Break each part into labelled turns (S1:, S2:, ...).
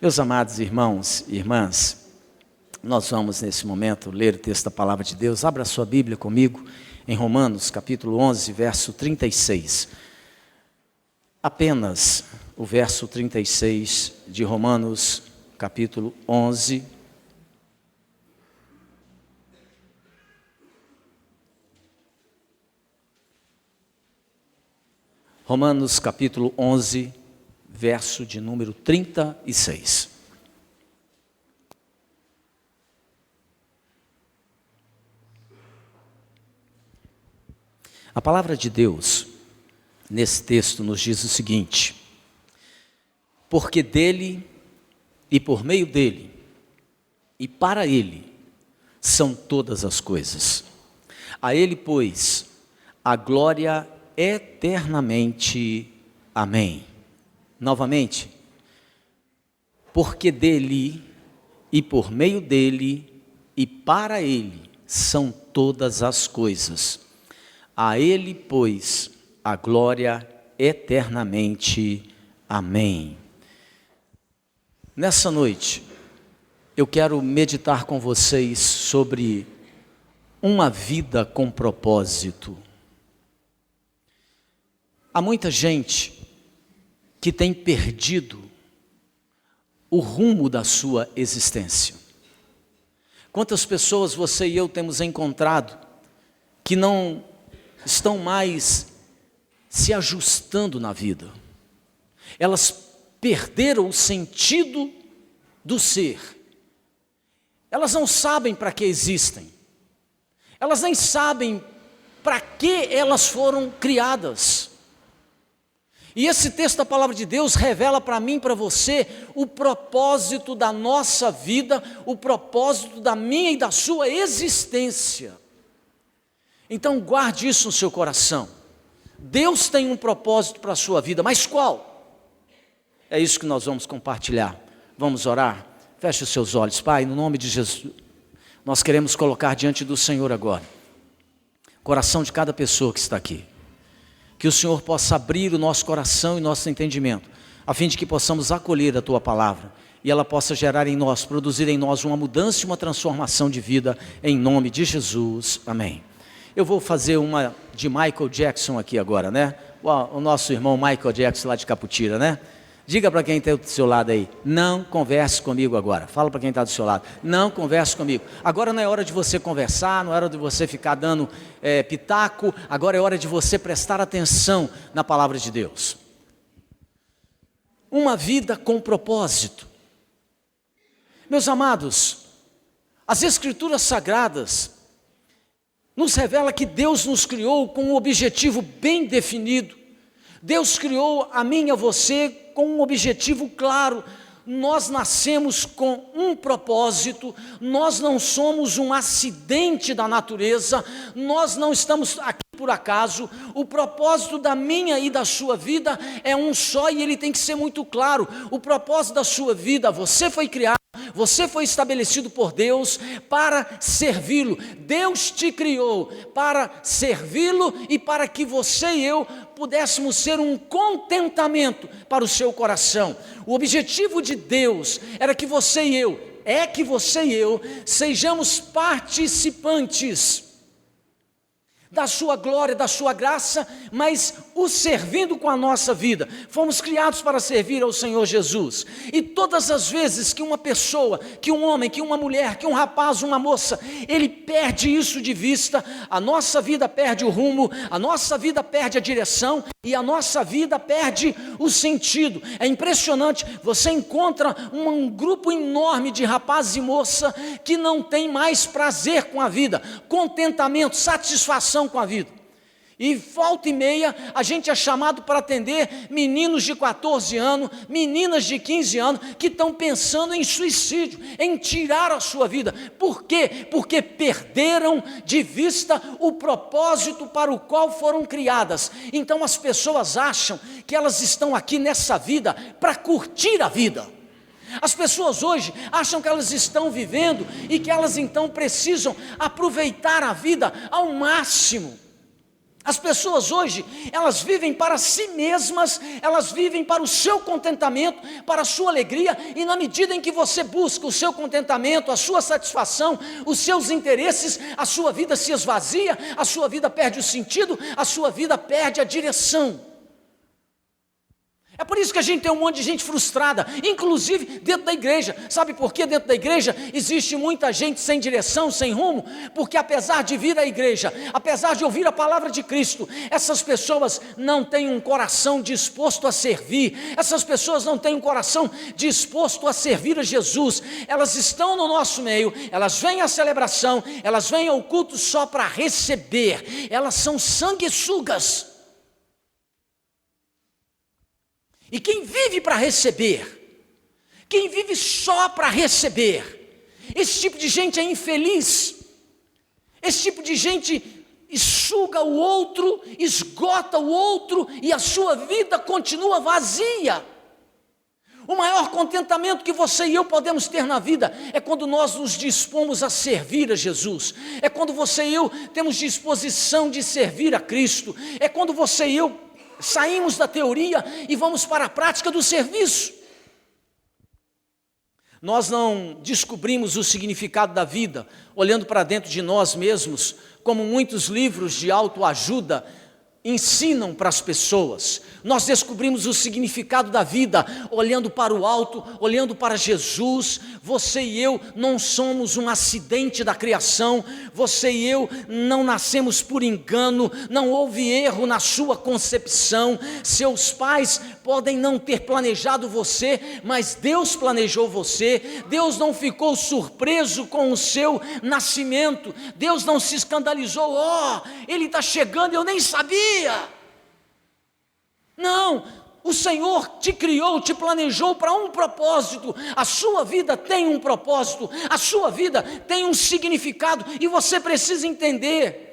S1: Meus amados irmãos e irmãs, nós vamos nesse momento ler o texto da Palavra de Deus. Abra a sua Bíblia comigo em Romanos capítulo 11, verso 36. Apenas o verso 36 de Romanos capítulo 11. Romanos capítulo 11, verso de número 36. A palavra de Deus, nesse texto, nos diz o seguinte: porque dele, e por meio dele, e para ele, são todas as coisas. A ele, pois, a glória eternamente. Amém. Novamente, porque dele, e por meio dele, e para ele, são todas as coisas. A ele, pois, a glória eternamente. Amém. Nessa noite, eu quero meditar com vocês sobre uma vida com propósito. Há muita gente que tem perdido o rumo da sua existência. Quantas pessoas você e eu temos encontrado que não estão mais se ajustando na vida. Elas perderam o sentido do ser. Elas não sabem para que existem. Elas nem sabem para que elas foram criadas. E esse texto da Palavra de Deus revela para mim e para você o propósito da nossa vida, o propósito da minha e da sua existência. Então guarde isso no seu coração. Deus tem um propósito para a sua vida, mas qual? É isso que nós vamos compartilhar. Vamos orar? Feche os seus olhos. Pai, no nome de Jesus, nós queremos colocar diante do Senhor agora o coração de cada pessoa que está aqui. Que o Senhor possa abrir o nosso coração e nosso entendimento, a fim de que possamos acolher a Tua Palavra e ela possa gerar em nós, produzir em nós uma mudança e uma transformação de vida, em nome de Jesus. Amém. Eu vou fazer uma de Michael Jackson aqui agora, né? O nosso irmão Michael Jackson lá de Caputira, né? Diga para quem está do seu lado aí, não converse comigo agora. Fala para quem está do seu lado, não converse comigo. Agora não é hora de você conversar, não é hora de você ficar dando pitaco. Agora é hora de você prestar atenção na palavra de Deus. Uma vida com propósito. Meus amados, as Escrituras Sagradas nos revela que Deus nos criou com um objetivo bem definido. Deus criou a mim e a você com um objetivo claro. Nós nascemos com um propósito, nós não somos um acidente da natureza, nós não estamos aqui por acaso. O propósito da minha e da sua vida é um só e ele tem que ser muito claro. O propósito da sua vida, você foi criado, você foi estabelecido por Deus para servi-lo. Deus te criou para servi-lo e para que você e eu pudéssemos ser um contentamento para o seu coração. O objetivo de Deus era que você e eu, sejamos participantes da sua glória, da sua graça, mas o servindo com a nossa vida. Fomos criados para servir ao Senhor Jesus. E todas as vezes que uma pessoa, que um homem, que uma mulher, que um rapaz, uma moça, ele perde isso de vista, a nossa vida perde o rumo, a nossa vida perde a direção e a nossa vida perde o sentido. É impressionante, você encontra um grupo enorme de rapazes e moças que não tem mais prazer com a vida, contentamento, satisfação com a vida. E volta e meia a gente é chamado para atender meninos de 14 anos, meninas de 15 anos que estão pensando em suicídio, em tirar a sua vida. Por quê? Porque perderam de vista o propósito para o qual foram criadas. Então as pessoas acham que elas estão aqui nessa vida para curtir a vida. As pessoas hoje acham que elas estão vivendo e que elas então precisam aproveitar a vida ao máximo. As pessoas hoje, elas vivem para si mesmas, elas vivem para o seu contentamento, para a sua alegria, e na medida em que você busca o seu contentamento, a sua satisfação, os seus interesses, a sua vida se esvazia, a sua vida perde o sentido, a sua vida perde a direção. É por isso que a gente tem um monte de gente frustrada, inclusive dentro da igreja. Sabe por que dentro da igreja existe muita gente sem direção, sem rumo? Porque apesar de vir à igreja, apesar de ouvir a palavra de Cristo, essas pessoas não têm um coração disposto a servir, essas pessoas não têm um coração disposto a servir a Jesus. Elas estão no nosso meio, elas vêm à celebração, elas vêm ao culto só para receber, elas são sanguessugas. E quem vive para receber, quem vive só para receber, esse tipo de gente é infeliz, esse tipo de gente suga o outro, esgota o outro e a sua vida continua vazia. O maior contentamento que você e eu podemos ter na vida é quando nós nos dispomos a servir a Jesus, é quando você e eu temos disposição de servir a Cristo, é quando você e eu saímos da teoria e vamos para a prática do serviço. Nós não descobrimos o significado da vida olhando para dentro de nós mesmos, como muitos livros de autoajuda ensinam para as pessoas. Nós descobrimos o significado da vida olhando para o alto, olhando para Jesus. Você e eu não somos um acidente da criação, você e eu não nascemos por engano, não houve erro na sua concepção. Seus pais podem não ter planejado você, mas Deus planejou você. Deus não ficou surpreso com o seu nascimento, Deus não se escandalizou, ele está chegando, eu nem sabia. Não, o Senhor te criou, te planejou para um propósito. A sua vida tem um propósito, a sua vida tem um significado, e você precisa entender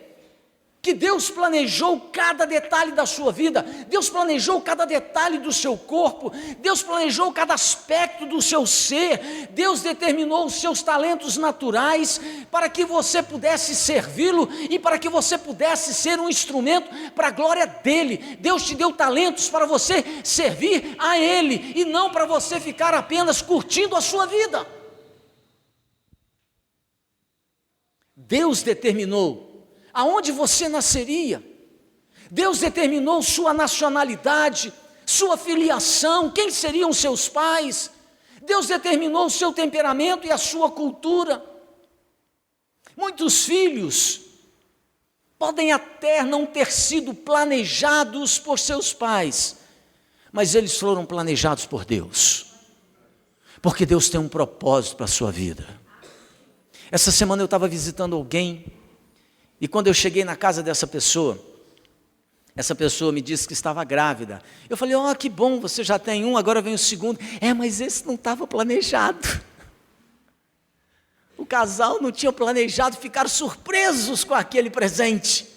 S1: que Deus planejou cada detalhe da sua vida, Deus planejou cada detalhe do seu corpo, Deus planejou cada aspecto do seu ser, Deus determinou os seus talentos naturais para que você pudesse servi-lo e para que você pudesse ser um instrumento para a glória dele. Deus te deu talentos para você servir a ele e não para você ficar apenas curtindo a sua vida. Deus determinou aonde você nasceria, Deus determinou sua nacionalidade, sua filiação, quem seriam seus pais, Deus determinou o seu temperamento e a sua cultura. Muitos filhos podem até não ter sido planejados por seus pais, mas eles foram planejados por Deus, porque Deus tem um propósito para a sua vida. Essa semana eu estava visitando alguém, e quando eu cheguei na casa dessa pessoa, essa pessoa me disse que estava grávida. Eu falei, que bom, você já tem um, agora vem o segundo. Mas esse não estava planejado. O casal não tinha planejado, ficaram surpresos com aquele presente.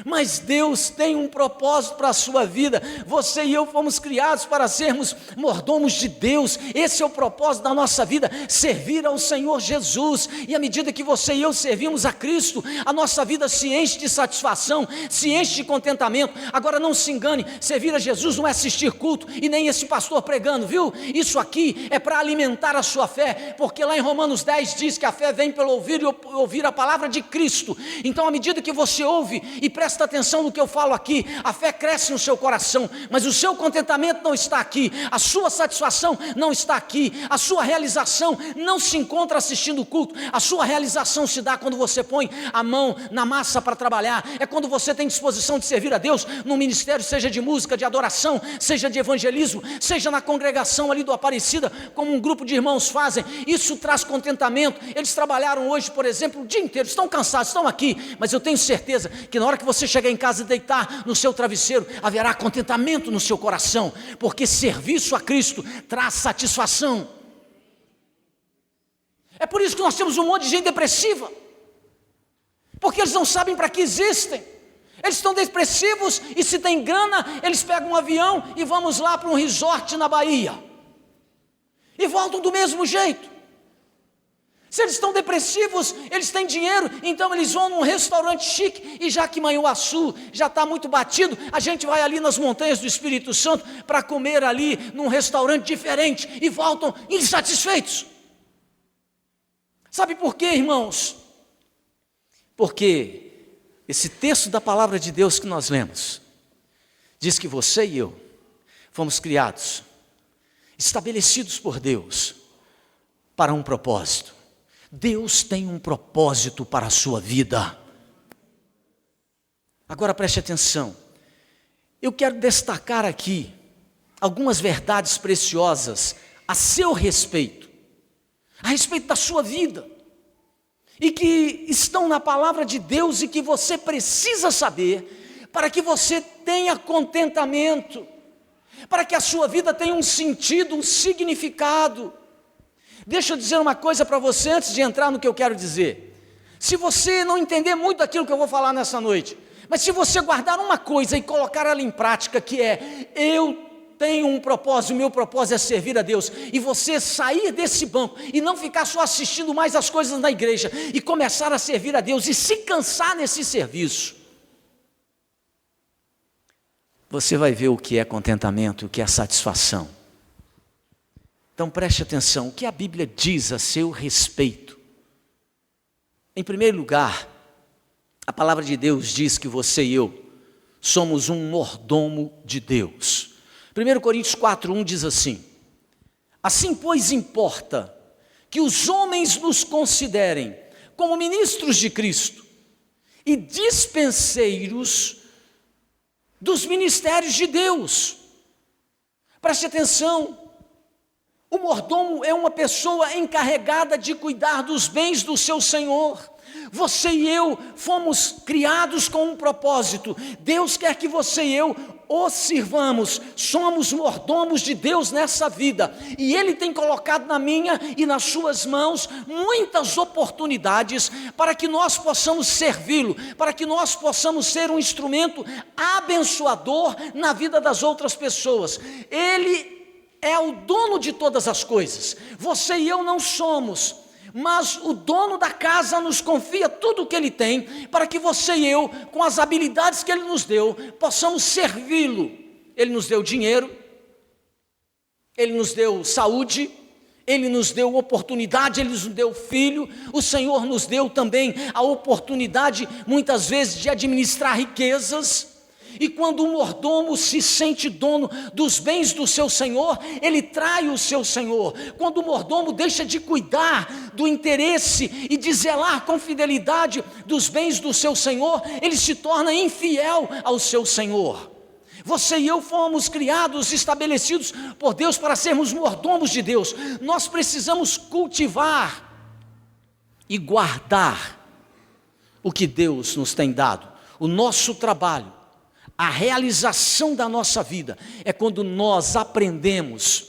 S1: Mas Deus tem um propósito para a sua vida. Você e eu fomos criados para sermos mordomos de Deus. Esse é o propósito da nossa vida, servir ao Senhor Jesus. E à medida que você e eu servimos a Cristo, a nossa vida se enche de satisfação, se enche de contentamento. Agora não se engane, servir a Jesus não é assistir culto e nem esse pastor pregando, viu? Isso aqui é para alimentar a sua fé, porque lá em Romanos 10 diz que a fé vem pelo ouvir e ouvir a palavra de Cristo. Então à medida que você ouve e presta atenção no que eu falo aqui, a fé cresce no seu coração, mas o seu contentamento não está aqui, a sua satisfação não está aqui, a sua realização não se encontra assistindo o culto, a sua realização se dá quando você põe a mão na massa para trabalhar, é quando você tem disposição de servir a Deus no ministério, seja de música, de adoração, seja de evangelismo, seja na congregação ali do Aparecida, como um grupo de irmãos fazem. Isso traz contentamento. Eles trabalharam hoje, por exemplo, o dia inteiro, estão cansados, estão aqui, mas eu tenho certeza que na hora que você chegar em casa e deitar no seu travesseiro, haverá contentamento no seu coração, porque serviço a Cristo traz satisfação. É por isso que nós temos um monte de gente depressiva, porque eles não sabem para que existem. Eles estão depressivos e se tem grana, eles pegam um avião e vamos lá para um resort na Bahia, e voltam do mesmo jeito. Se eles estão depressivos, eles têm dinheiro, então eles vão num restaurante chique, e já que Manhuaçu já está muito batido, a gente vai ali nas montanhas do Espírito Santo para comer ali num restaurante diferente e voltam insatisfeitos. Sabe por quê, irmãos? Porque esse texto da palavra de Deus que nós lemos diz que você e eu fomos criados, estabelecidos por Deus para um propósito. Deus tem um propósito para a sua vida. Agora preste atenção, eu quero destacar aqui algumas verdades preciosas a seu respeito, a respeito da sua vida, e que estão na palavra de Deus e que você precisa saber, para que você tenha contentamento, para que a sua vida tenha um sentido, um significado. Deixa eu dizer uma coisa para você antes de entrar no que eu quero dizer. Se você não entender muito daquilo que eu vou falar nessa noite, mas se você guardar uma coisa e colocar ela em prática, que é, eu tenho um propósito, o meu propósito é servir a Deus, e você sair desse banco e não ficar só assistindo mais as coisas da igreja, e começar a servir a Deus e se cansar nesse serviço, você vai ver o que é contentamento, o que é satisfação. Então preste atenção, o que a Bíblia diz a seu respeito. Em primeiro lugar, a palavra de Deus diz que você e eu somos um mordomo de Deus. 1 Coríntios 4:1 diz assim: assim, pois, importa que os homens nos considerem como ministros de Cristo e dispenseiros dos ministérios de Deus. Preste atenção, o mordomo é uma pessoa encarregada de cuidar dos bens do seu Senhor. Você e eu fomos criados com um propósito. Deus quer que você e eu o sirvamos. Somos mordomos de Deus nessa vida, e Ele tem colocado na minha e nas suas mãos muitas oportunidades para que nós possamos servi-lo, para que nós possamos ser um instrumento abençoador na vida das outras pessoas. Ele é o dono de todas as coisas, você e eu não somos, mas o dono da casa nos confia tudo o que Ele tem, para que você e eu, com as habilidades que Ele nos deu, possamos servi-lo. Ele nos deu dinheiro, Ele nos deu saúde, Ele nos deu oportunidade, Ele nos deu filho. O Senhor nos deu também a oportunidade, muitas vezes, de administrar riquezas. E quando o mordomo se sente dono dos bens do seu senhor, ele trai o seu senhor. Quando o mordomo deixa de cuidar do interesse e de zelar com fidelidade dos bens do seu senhor, ele se torna infiel ao seu senhor. Você e eu fomos criados, estabelecidos por Deus para sermos mordomos de Deus. Nós precisamos cultivar e guardar o que Deus nos tem dado. O nosso trabalho, a realização da nossa vida é quando nós aprendemos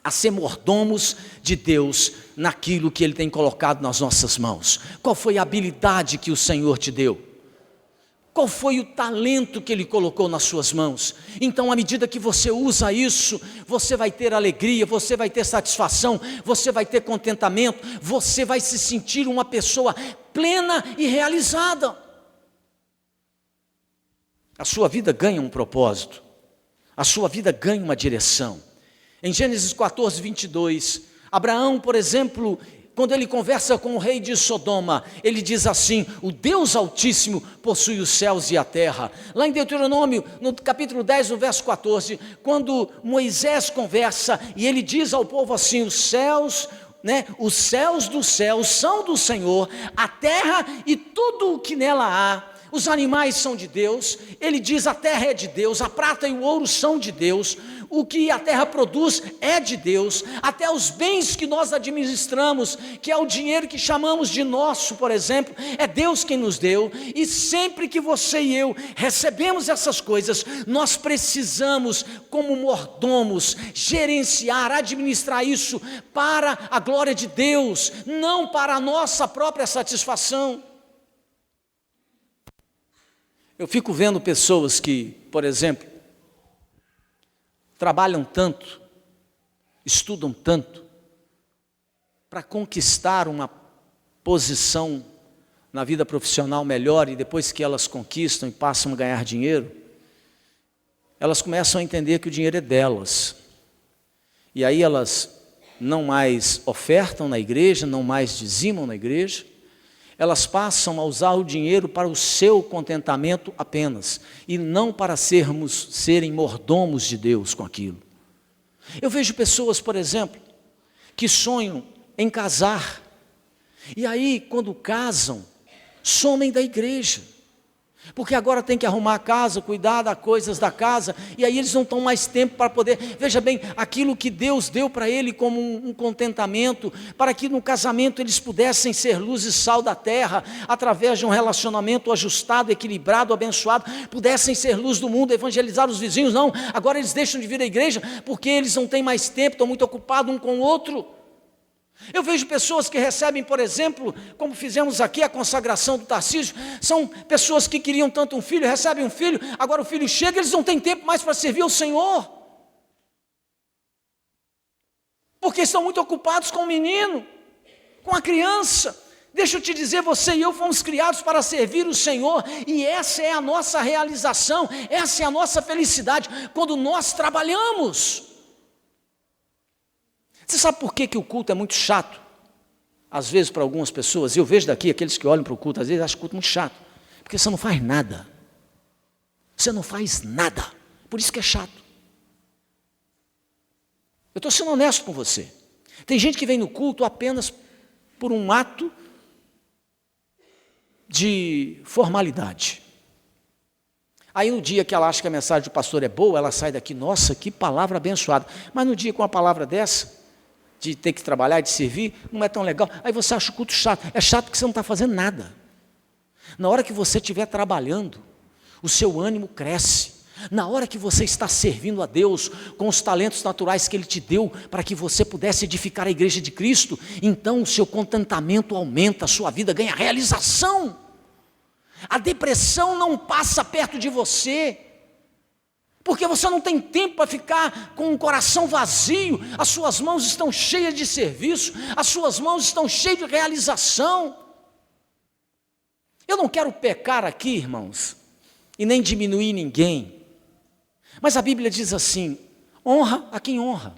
S1: a ser mordomos de Deus naquilo que Ele tem colocado nas nossas mãos. Qual foi a habilidade que o Senhor te deu? Qual foi o talento que Ele colocou nas suas mãos? Então, à medida que você usa isso, você vai ter alegria, você vai ter satisfação, você vai ter contentamento, você vai se sentir uma pessoa plena e realizada. A sua vida ganha um propósito, a sua vida ganha uma direção. Em Gênesis 14:22, Abraão, por exemplo, quando ele conversa com o rei de Sodoma, ele diz assim: o Deus Altíssimo possui os céus e a terra. Lá em Deuteronômio, no capítulo 10, no verso 14, quando Moisés conversa e ele diz ao povo assim: os céus dos céus são do Senhor, a terra e tudo o que nela há. Os animais são de Deus, ele diz: a terra é de Deus, a prata e o ouro são de Deus, o que a terra produz é de Deus, até os bens que nós administramos, que é o dinheiro que chamamos de nosso, por exemplo, é Deus quem nos deu. E sempre que você e eu recebemos essas coisas, nós precisamos, como mordomos, gerenciar, administrar isso para a glória de Deus, não para a nossa própria satisfação. Eu fico vendo pessoas que, por exemplo, trabalham tanto, estudam tanto, para conquistar uma posição na vida profissional melhor, e depois que elas conquistam e passam a ganhar dinheiro, elas começam a entender que o dinheiro é delas. E aí elas não mais ofertam na igreja, não mais dizimam na igreja, elas passam a usar o dinheiro para o seu contentamento apenas, e não para serem mordomos de Deus com aquilo. Eu vejo pessoas, por exemplo, que sonham em casar, e aí quando casam, somem da igreja, porque agora tem que arrumar a casa, cuidar das coisas da casa, e aí eles não estão mais tempo para poder, veja bem, aquilo que Deus deu para ele como um contentamento, para que no casamento eles pudessem ser luz e sal da terra, através de um relacionamento ajustado, equilibrado, abençoado, pudessem ser luz do mundo, evangelizar os vizinhos. Não, agora eles deixam de vir à igreja, porque eles não têm mais tempo, estão muito ocupados um com o outro. Eu vejo pessoas que recebem, por exemplo, como fizemos aqui a consagração do Tarcísio, são pessoas que queriam tanto um filho, recebem um filho, agora o filho chega, eles não têm tempo mais para servir ao Senhor, porque estão muito ocupados com o menino, com a criança. Deixa eu te dizer, você e eu fomos criados para servir o Senhor, e essa é a nossa realização, essa é a nossa felicidade, quando nós trabalhamos. Você sabe por que o culto é muito chato? Às vezes para algumas pessoas, eu vejo daqui aqueles que olham para o culto, às vezes acham o culto muito chato, porque você não faz nada, você não faz nada, por isso que é chato. Eu estou sendo honesto com você, tem gente que vem no culto apenas por um ato de formalidade. Aí no dia que ela acha que a mensagem do pastor é boa, ela sai daqui, nossa, que palavra abençoada, mas no dia com uma palavra dessa, de ter que trabalhar, de servir, não é tão legal, aí você acha o culto chato. É chato porque você não está fazendo nada. Na hora que você estiver trabalhando, o seu ânimo cresce. Na hora que você está servindo a Deus, com os talentos naturais que Ele te deu, para que você pudesse edificar a igreja de Cristo, então o seu contentamento aumenta, a sua vida ganha realização. A depressão não passa perto de você, porque você não tem tempo para ficar com o coração vazio, as suas mãos estão cheias de serviço, as suas mãos estão cheias de realização. Eu não quero pecar aqui, irmãos, e nem diminuir ninguém, mas a Bíblia diz assim, honra a quem honra,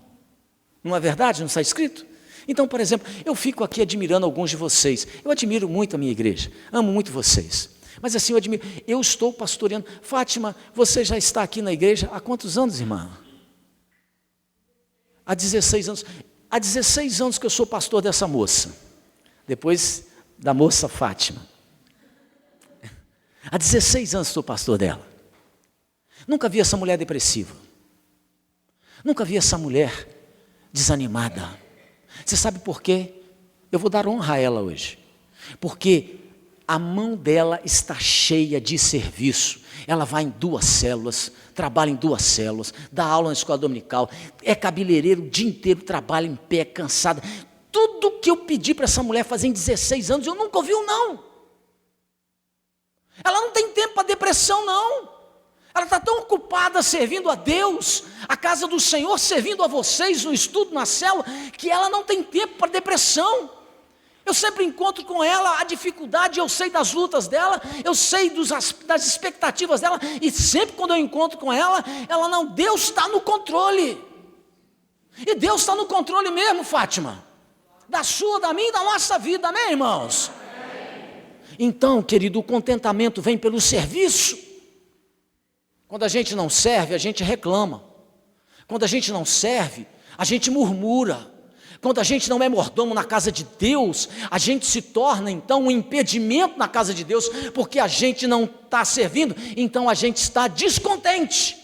S1: não é verdade? Não está escrito? Então, por exemplo, eu fico aqui admirando alguns de vocês, eu admiro muito a minha igreja, amo muito vocês. Mas assim, eu admiro, eu estou pastoreando. Fátima, você já está aqui na igreja há quantos anos, irmã? Há 16 anos. Há 16 anos que eu sou pastor dessa moça. Depois da moça Fátima. Há 16 anos sou pastor dela. Nunca vi essa mulher depressiva. Nunca vi essa mulher desanimada. Você sabe por quê? Eu vou dar honra a ela hoje. Porque a mão dela está cheia de serviço. Ela vai em 2 células, trabalha em 2 células, dá aula na escola dominical, é cabeleireiro o dia inteiro, trabalha em pé, cansada. Tudo que eu pedi para essa mulher fazer em 16 anos, eu nunca ouvi um não. Ela não tem tempo para depressão, não. Ela está tão ocupada servindo a Deus, a casa do Senhor, servindo a vocês no estudo, na célula, que ela não tem tempo para depressão. Eu sempre encontro com ela a dificuldade, eu sei das lutas dela, eu sei das expectativas dela, e sempre quando eu encontro com ela não, Deus está no controle, e Deus está no controle mesmo, Fátima, da sua, da minha e da nossa vida, amém, irmãos? Então, querido, o contentamento vem pelo serviço. Quando a gente não serve, a gente reclama, quando a gente não serve, a gente murmura. Quando a gente não é mordomo na casa de Deus, a gente se torna então um impedimento na casa de Deus, porque a gente não está servindo, então a gente está descontente.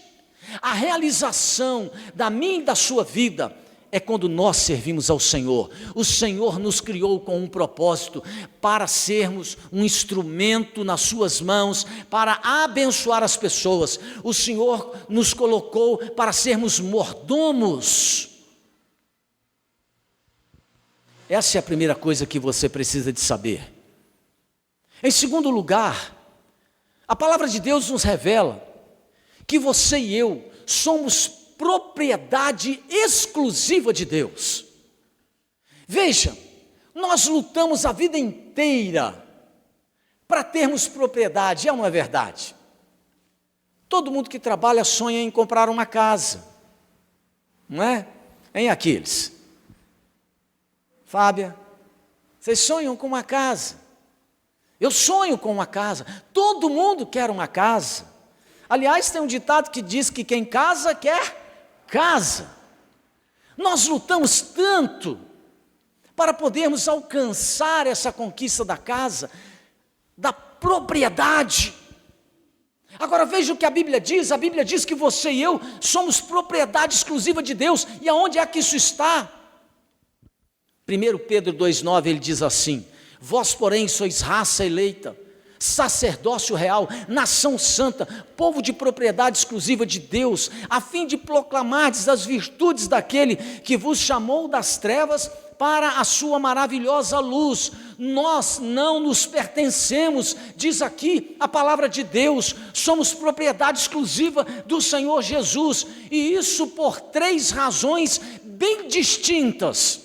S1: A realização da minha e da sua vida é quando nós servimos ao Senhor. O Senhor nos criou com um propósito, para sermos um instrumento nas suas mãos, para abençoar as pessoas. O Senhor nos colocou para sermos mordomos. Essa é a primeira coisa que você precisa de saber. Em segundo lugar, a palavra de Deus nos revela que você e eu somos propriedade exclusiva de Deus. Veja, Nós lutamos a vida inteira para termos propriedade, é ou não é verdade? Todo mundo que trabalha sonha em comprar uma casa, não é? Hein, Aquiles? Fábia, vocês sonham com uma casa? Eu sonho com uma casa, todo mundo quer uma casa. Aliás, tem um ditado que diz que quem casa quer casa. Nós lutamos tanto para podermos alcançar essa conquista da casa, da propriedade. Agora veja o que a Bíblia diz que você e eu somos propriedade exclusiva de Deus, e aonde é que isso está? 1 Pedro 2,9 ele diz assim: vós porém sois raça eleita, sacerdócio real, nação santa, povo de propriedade exclusiva de Deus, a fim de proclamardes as virtudes daquele que vos chamou das trevas para a sua maravilhosa luz. Nós não nos pertencemos, diz aqui a palavra de Deus, somos propriedade exclusiva do Senhor Jesus, e isso por 3 razões bem distintas.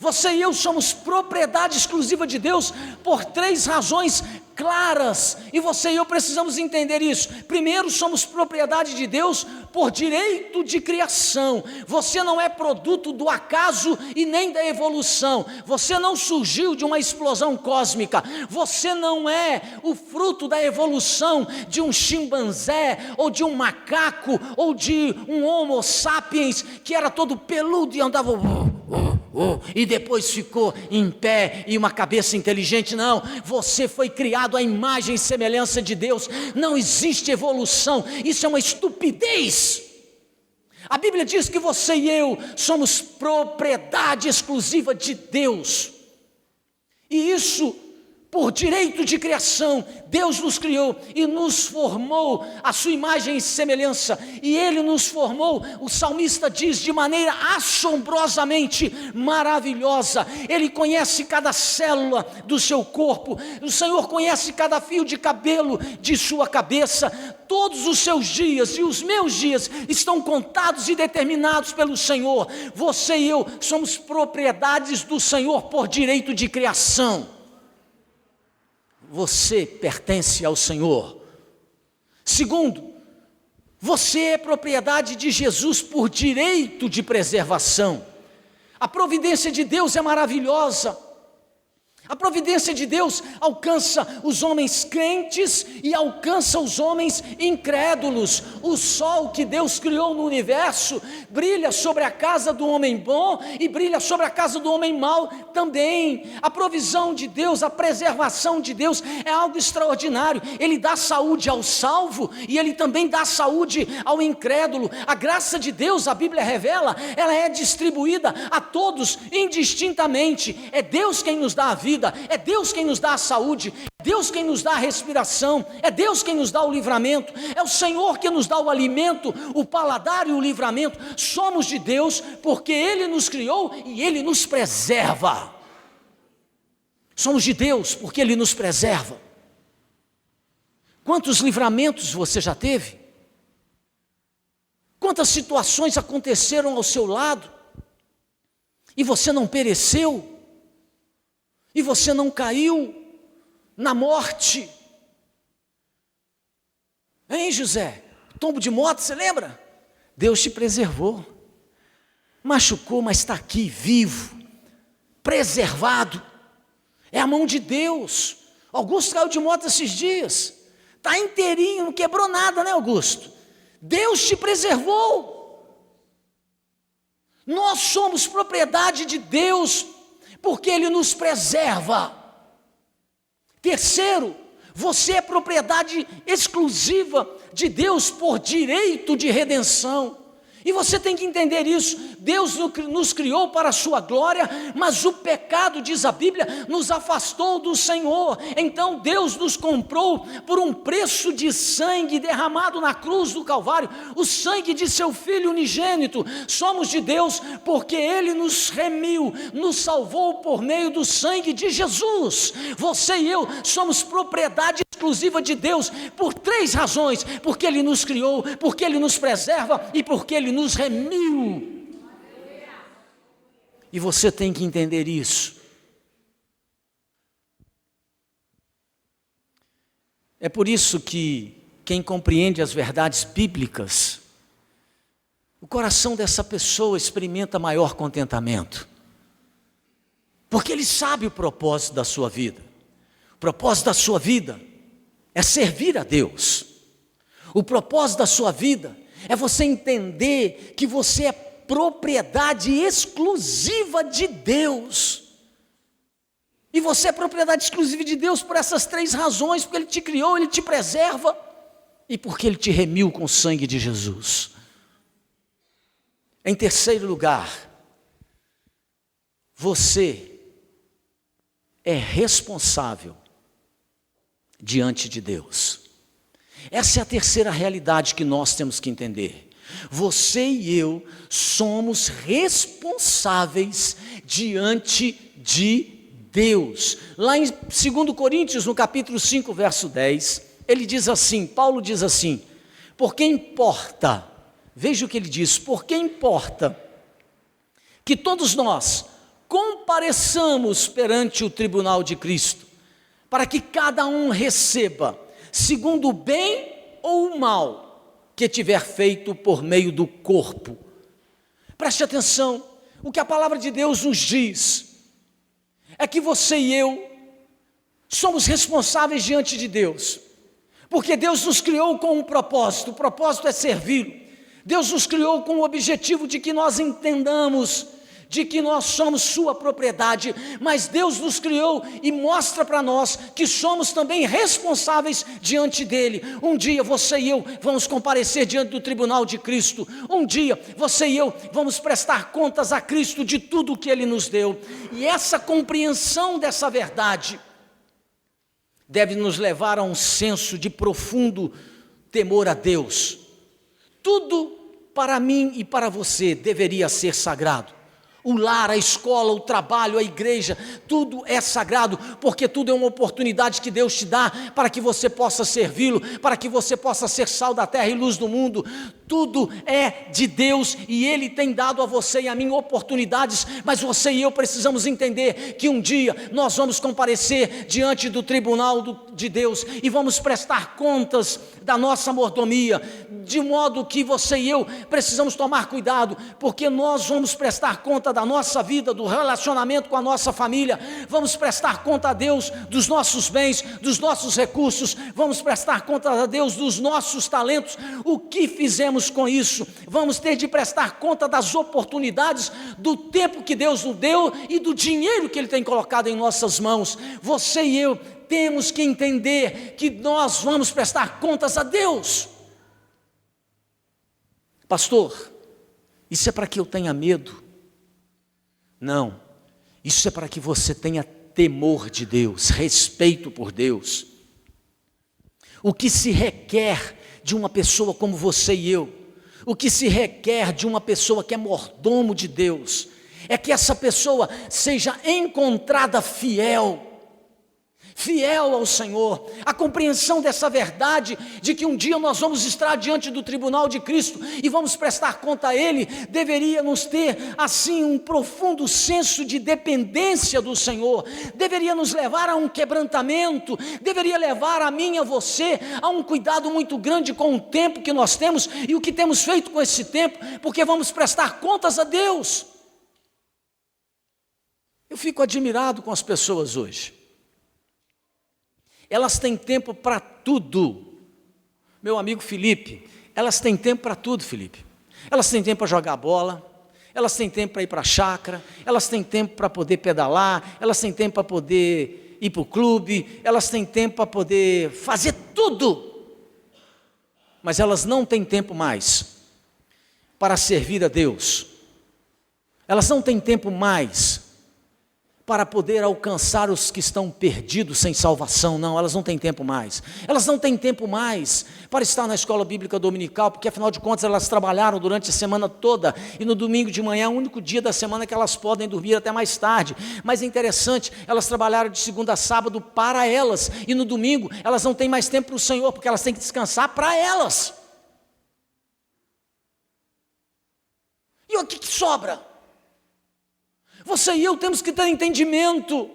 S1: Você e eu somos propriedade exclusiva de Deus por 3 razões claras, e você e eu precisamos entender isso. Primeiro, somos propriedade de Deus por direito de criação. Você não é produto do acaso e nem da evolução, você não surgiu de uma explosão cósmica, você não é o fruto da evolução de um chimpanzé, ou de um macaco, ou de um homo sapiens, que era todo peludo e andava... e depois ficou em pé e uma cabeça inteligente. Não, você foi criado à imagem e semelhança de Deus. Não existe evolução, isso é uma estupidez. A Bíblia diz que você e eu somos propriedade exclusiva de Deus, e isso por direito de criação. Deus nos criou e nos formou à sua imagem e semelhança, e Ele nos formou, o salmista diz, de maneira assombrosamente maravilhosa. Ele conhece cada célula do seu corpo, o Senhor conhece cada fio de cabelo de sua cabeça. Todos os seus dias e os meus dias estão contados e determinados pelo Senhor. Você e eu somos propriedades do Senhor por direito de criação. Você pertence ao Senhor. Segundo, você é propriedade de Jesus por direito de preservação. A providência de Deus é maravilhosa. A providência de Deus alcança os homens crentes e alcança os homens incrédulos. O sol que Deus criou no universo brilha sobre a casa do homem bom e brilha sobre a casa do homem mau também. A provisão de Deus, a preservação de Deus é algo extraordinário. Ele dá saúde ao salvo e Ele também dá saúde ao incrédulo. A graça de Deus, a Bíblia revela, ela é distribuída a todos indistintamente. É Deus quem nos dá a vida, é Deus quem nos dá a saúde, é Deus quem nos dá a respiração, é Deus quem nos dá o livramento, é o Senhor que nos dá o alimento, o paladar e o livramento. Somos de Deus porque Ele nos criou e Ele nos preserva. Somos de Deus porque Ele nos preserva. Quantos livramentos você já teve? Quantas situações aconteceram ao seu lado e você não pereceu? E você não caiu na morte? Hein, José? Tombo de moto, você lembra? Deus te preservou. Machucou, mas está aqui, vivo, preservado. É a mão de Deus. Augusto caiu de moto esses dias, está inteirinho, não quebrou nada, né, Augusto? Deus te preservou. Nós somos propriedade de Deus porque Ele nos preserva. Terceiro, você é propriedade exclusiva de Deus por direito de redenção. E você tem que entender isso. Deus nos criou para a sua glória, mas o pecado, diz a Bíblia, nos afastou do Senhor. Então Deus nos comprou por um preço de sangue derramado na cruz do Calvário, o sangue de seu Filho unigênito. Somos de Deus porque Ele nos remiu, nos salvou por meio do sangue de Jesus. Você e eu somos propriedade exclusiva de Deus por 3 razões: porque Ele nos criou, porque Ele nos preserva e porque Ele nos remiu. E você tem que entender isso. É por isso que quem compreende as verdades bíblicas, o coração dessa pessoa experimenta maior contentamento, porque ele sabe o propósito da sua vida. O propósito da sua vida é servir a Deus. O propósito da sua vida é você entender que você é propriedade exclusiva de Deus. E você é propriedade exclusiva de Deus por essas 3 razões: porque Ele te criou, Ele te preserva e porque Ele te remiu com o sangue de Jesus. Em terceiro lugar, você é responsável diante de Deus. Essa é a terceira realidade que nós temos que entender. Você e eu somos responsáveis diante de Deus. Lá em 2 Coríntios, no capítulo 5, verso 10, ele diz assim, Paulo diz assim: porque importa, veja o que ele diz, porque importa que todos nós compareçamos perante o tribunal de Cristo, para que cada um receba segundo o bem ou o mal que tiver feito por meio do corpo. Preste atenção, o que a palavra de Deus nos diz é que você e eu somos responsáveis diante de Deus, porque Deus nos criou com um propósito, o propósito é servi-lo. Deus nos criou com o objetivo de que nós entendamos de que nós somos sua propriedade, mas Deus nos criou e mostra para nós que somos também responsáveis diante dele. Um dia você e eu vamos comparecer diante do tribunal de Cristo. Um dia você e eu vamos prestar contas a Cristo de tudo o que ele nos deu. E essa compreensão dessa verdade deve nos levar a um senso de profundo temor a Deus. Tudo para mim e para você deveria ser sagrado. O lar, a escola, o trabalho, a igreja, tudo é sagrado, porque tudo é uma oportunidade que Deus te dá para que você possa servi-lo, para que você possa ser sal da terra e luz do mundo. Tudo é de Deus e Ele tem dado a você e a mim oportunidades, mas você e eu precisamos entender que um dia nós vamos comparecer diante do tribunal de Deus e vamos prestar contas da nossa mordomia, de modo que você e eu precisamos tomar cuidado, porque nós vamos prestar conta da nossa vida, do relacionamento com a nossa família, vamos prestar conta a Deus dos nossos bens, dos nossos recursos, vamos prestar conta a Deus dos nossos talentos, o que fizemos com isso, vamos ter de prestar conta das oportunidades, do tempo que Deus nos deu e do dinheiro que Ele tem colocado em nossas mãos. Você e eu temos que entender que nós vamos prestar contas a Deus. Pastor, isso é para que eu tenha medo? Não, isso é para que você tenha temor de Deus, respeito por Deus. O que se requer de uma pessoa como você e eu, o que se requer de uma pessoa que é mordomo de Deus, é que essa pessoa seja encontrada fiel ao Senhor. A compreensão dessa verdade, de que um dia nós vamos estar diante do tribunal de Cristo e vamos prestar conta a Ele, deveria nos ter assim um profundo senso de dependência do Senhor, deveria nos levar a um quebrantamento, deveria levar a mim e a você a um cuidado muito grande com o tempo que nós temos e o que temos feito com esse tempo, porque vamos prestar contas a Deus. Eu fico admirado com as pessoas hoje. Elas têm tempo para tudo. Meu amigo Felipe, elas têm tempo para tudo, Felipe. Elas têm tempo para jogar bola, elas têm tempo para ir para a chácara, elas têm tempo para poder pedalar, elas têm tempo para poder ir para o clube, elas têm tempo para poder fazer tudo. Mas elas não têm tempo mais para servir a Deus. Elas não têm tempo mais para poder alcançar os que estão perdidos sem salvação. Não, elas não têm tempo mais. Elas não têm tempo mais para estar na escola bíblica dominical, porque afinal de contas elas trabalharam durante a semana toda, e no domingo de manhã é o único dia da semana que elas podem dormir até mais tarde. Mas é interessante, elas trabalharam de segunda a sábado para elas, e no domingo elas não têm mais tempo para o Senhor, porque elas têm que descansar para elas. E o que sobra? Você e eu temos que ter entendimento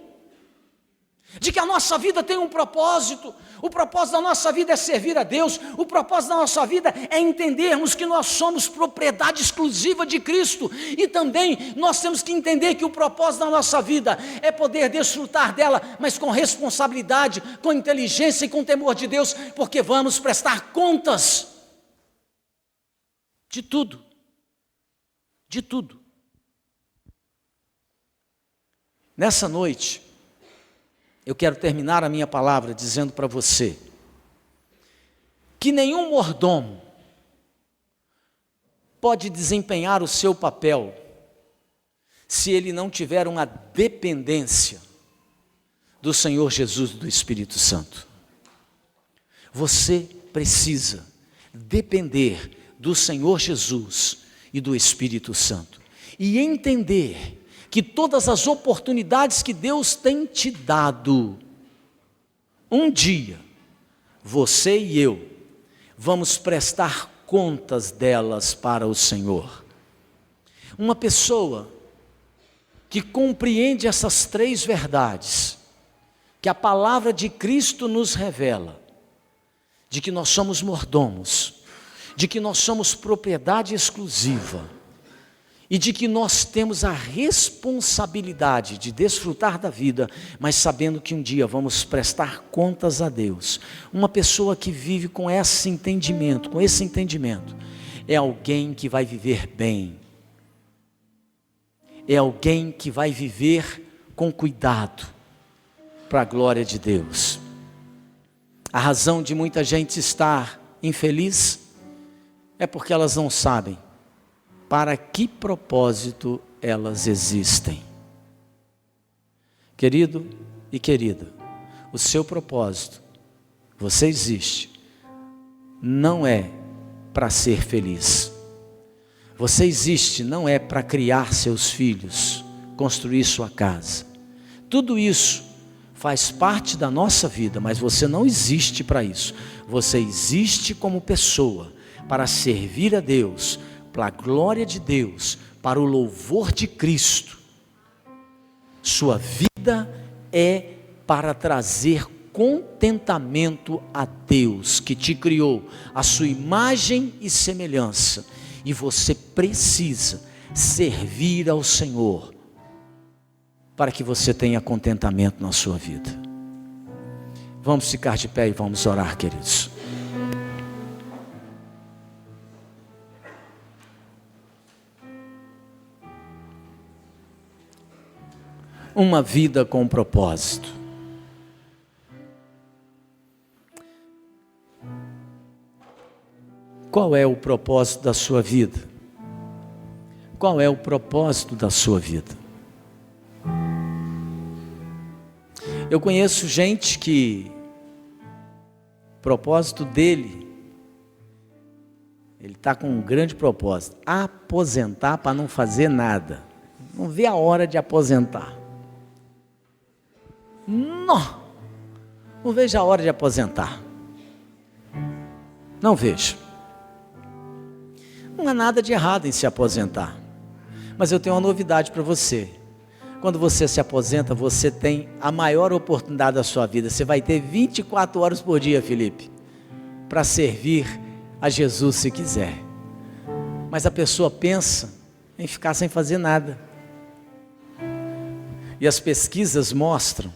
S1: de que a nossa vida tem um propósito. O propósito da nossa vida é servir a Deus. O propósito da nossa vida é entendermos que nós somos propriedade exclusiva de Cristo. E também nós temos que entender que o propósito da nossa vida é poder desfrutar dela, mas com responsabilidade, com inteligência e com temor de Deus, porque vamos prestar contas de tudo. De tudo. Nessa noite, eu quero terminar a minha palavra dizendo para você que nenhum mordomo pode desempenhar o seu papel se ele não tiver uma dependência do Senhor Jesus e do Espírito Santo. Você precisa depender do Senhor Jesus e do Espírito Santo e entender que todas as oportunidades que Deus tem te dado, um dia, você e eu, vamos prestar contas delas para o Senhor. Uma pessoa que compreende essas três verdades, que a palavra de Cristo nos revela, de que nós somos mordomos, de que nós somos propriedade exclusiva, e de que nós temos a responsabilidade de desfrutar da vida, mas sabendo que um dia vamos prestar contas a Deus. Uma pessoa que vive com esse entendimento, é alguém que vai viver bem, é alguém que vai viver com cuidado, para a glória de Deus. A razão de muita gente estar infeliz é porque elas não sabem para que propósito elas existem. Querido e querida, o seu propósito, você existe, não é para ser feliz. Você existe não é para criar seus filhos, construir sua casa. Tudo isso faz parte da nossa vida, mas você não existe para isso. Você existe como pessoa, para servir a Deus, para a glória de Deus, para o louvor de Cristo. Sua vida é para trazer contentamento a Deus, que te criou, a sua imagem e semelhança, e você precisa servir ao Senhor, para que você tenha contentamento na sua vida. Vamos ficar de pé e vamos orar, queridos. Uma vida com propósito. Qual é o propósito da sua vida? Qual é o propósito da sua vida? Eu conheço gente que o propósito dele, ele está com um grande propósito: aposentar para não fazer nada. Não vê a hora de aposentar. Não vejo a hora de aposentar. Não vejo. Não há nada de errado em se aposentar. Mas eu tenho uma novidade para você. Quando você se aposenta, você tem a maior oportunidade da sua vida. Você vai ter 24 horas por dia, Felipe, para servir a Jesus se quiser. Mas a pessoa pensa em ficar sem fazer nada. E as pesquisas mostram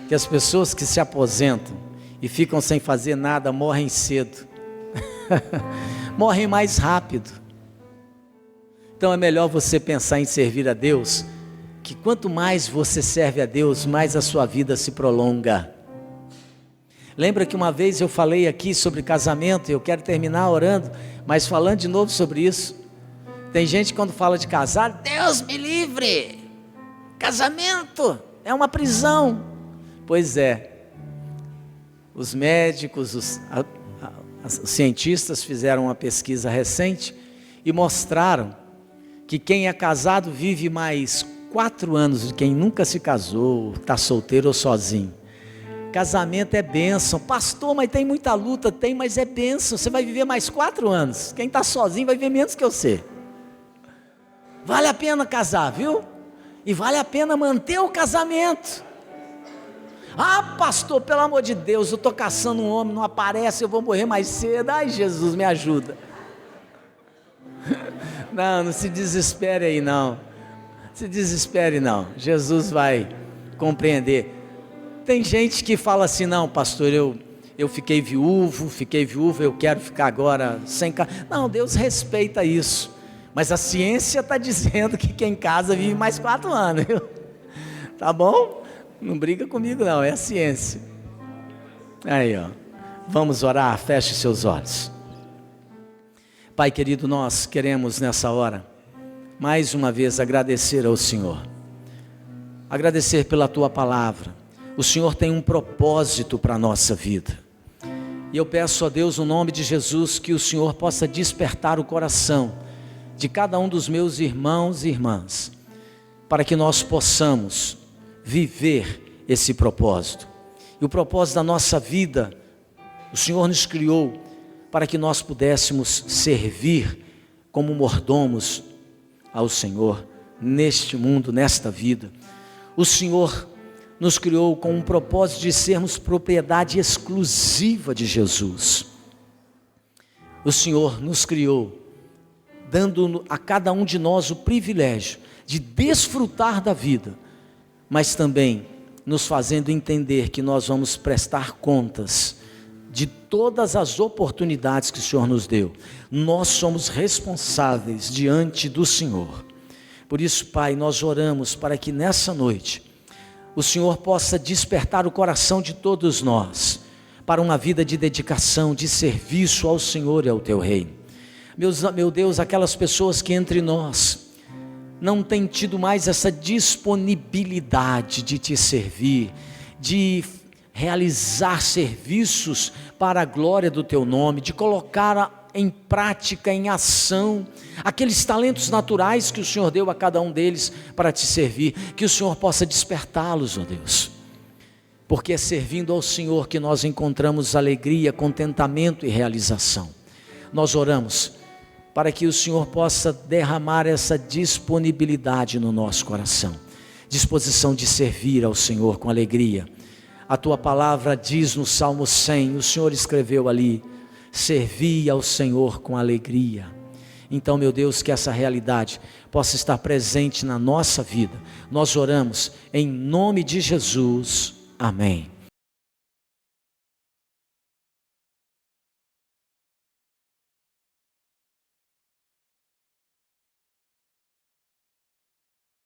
S1: que as pessoas que se aposentam e ficam sem fazer nada morrem cedo. Morrem mais rápido. Então é melhor você pensar em servir a Deus, que quanto mais você serve a Deus, mais a sua vida se prolonga. Lembra que uma vez eu falei aqui sobre casamento, e eu quero terminar orando, mas falando de novo sobre isso. Tem gente que quando fala de casar, Deus me livre, casamento é uma prisão. Pois é, os médicos, os cientistas fizeram uma pesquisa recente e mostraram que quem é casado vive mais 4 anos do que quem nunca se casou, está solteiro ou sozinho. Casamento é bênção. Pastor, mas tem muita luta. Tem, mas é bênção. Você vai viver mais 4 anos. Quem está sozinho vai viver menos que você. Vale a pena casar, viu? E vale a pena manter o casamento. Ah, pastor, pelo amor de Deus, eu estou caçando um homem, não aparece, eu vou morrer mais cedo. Ai, Jesus, me ajuda. Não se desespere aí não. Se desespere não. Jesus vai compreender. Tem gente que fala assim: não, pastor, eu fiquei viúvo, eu quero ficar agora sem casa. Não, Deus respeita isso. Mas a ciência está dizendo que quem casa vive mais 4 anos. Viu? Tá bom? Não briga comigo não, é a ciência. Aí, ó. Vamos orar, feche seus olhos. Pai querido, nós queremos nessa hora, mais uma vez agradecer ao Senhor. Agradecer pela Tua palavra. O Senhor tem um propósito para a nossa vida. E eu peço a Deus, no nome de Jesus, que o Senhor possa despertar o coração de cada um dos meus irmãos e irmãs, para que nós possamos viver esse propósito. E o propósito da nossa vida, o Senhor nos criou para que nós pudéssemos servir como mordomos ao Senhor neste mundo, nesta vida. O Senhor nos criou com um propósito de sermos propriedade exclusiva de Jesus. O Senhor nos criou dando a cada um de nós o privilégio de desfrutar da vida, mas também nos fazendo entender que nós vamos prestar contas de todas as oportunidades que o Senhor nos deu. Nós somos responsáveis diante do Senhor. Por isso, Pai, nós oramos para que nessa noite o Senhor possa despertar o coração de todos nós para uma vida de dedicação, de serviço ao Senhor e ao Teu reino. Meu Deus, aquelas pessoas que entre nós não têm tido mais essa disponibilidade de Te servir, de realizar serviços para a glória do Teu nome, de colocar em prática, em ação, aqueles talentos naturais que o Senhor deu a cada um deles para Te servir, que o Senhor possa despertá-los, ó Deus, porque é servindo ao Senhor que nós encontramos alegria, contentamento e realização. Nós oramos para que o Senhor possa derramar essa disponibilidade no nosso coração, disposição de servir ao Senhor com alegria. A Tua palavra diz no Salmo 100, o Senhor escreveu ali: servi ao Senhor com alegria. Então, meu Deus, que essa realidade possa estar presente na nossa vida. Nós oramos em nome de Jesus. Amém.